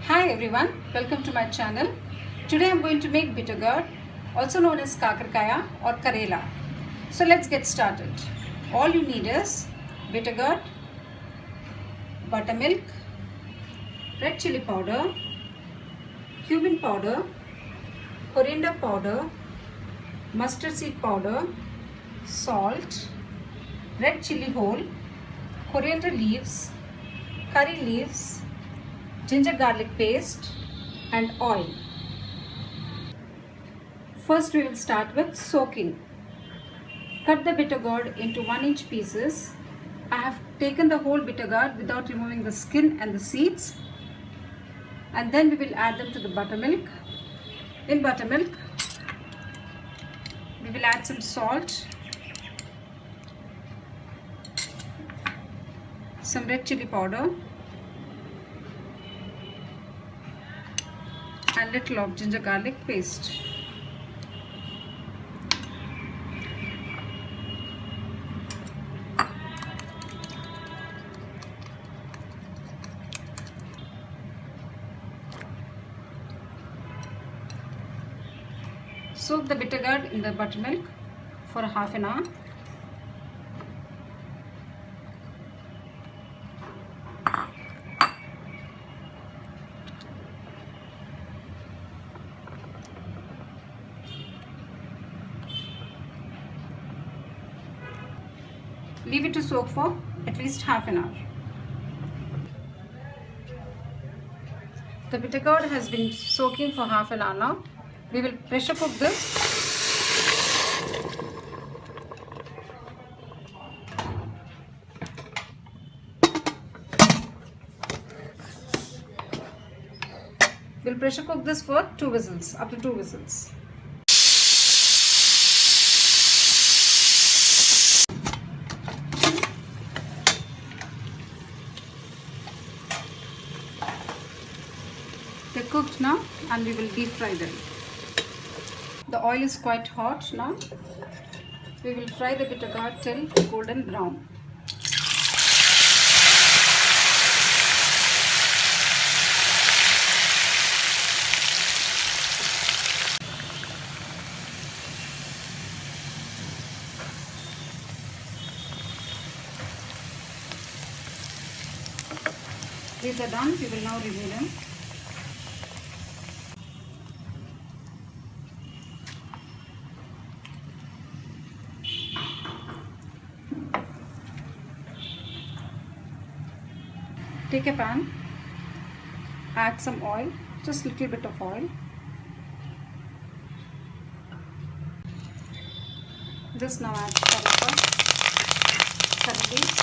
Hi everyone, welcome to my channel. Today I am going to make bitter gourd, also known as kakarkaya or karela. So let's get started. All you need is bitter gourd, buttermilk, red chili powder, cumin powder, coriander powder, mustard seed powder, salt, red chili whole, coriander leaves, curry leaves, ginger garlic paste and oil. First we will start with soaking. Cut the bitter gourd into 1-inch pieces. I have taken the whole bitter gourd without removing the skin and the seeds, and then we will add them to the buttermilk. In buttermilk we will add some salt, some red chili powder and little of ginger garlic paste. Soak the bitter gourd in the buttermilk for half an hour. Leave it to soak for at least half an hour. The bitter gourd has been soaking for half an hour now. We will pressure cook this. We'll pressure cook this for 2 whistles, up to 2 whistles. They're cooked now and we will deep fry them. The oil is quite hot now. We will fry the bitter gourd till golden brown. These are done. We will now remove them. Take a pan, add some oil, just a little bit of oil. Just now add curry leaves,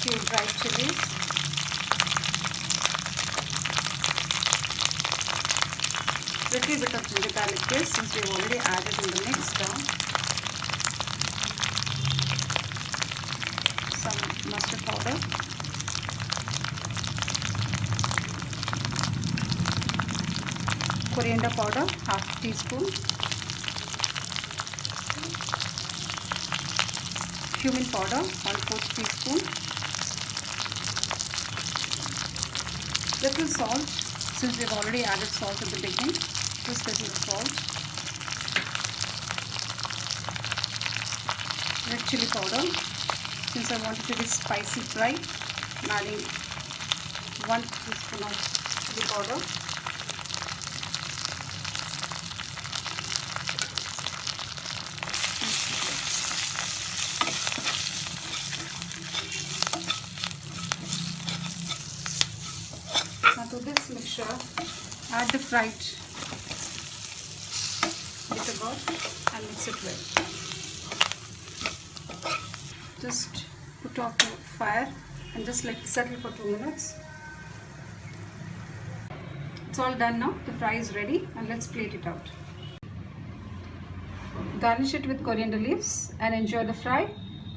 few dried chilies, little bit of ginger garlic paste since we have already added in the mix down. Some mustard powder, coriander powder, half teaspoon, cumin powder, 1/4 teaspoon, little salt since we have already added salt at the beginning, just little salt, red chili powder. Since I want it to be spicy fry, I'm adding 1 teaspoon of chili powder. Now to this mixture, add the fried bitter gourd and mix it well. Just put off the fire and just let it settle for 2 minutes. It's all done now. The fry is ready and let's plate it out. Garnish it with coriander leaves and enjoy the fry.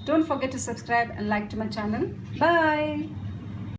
Don't forget to subscribe and like to my channel. Bye.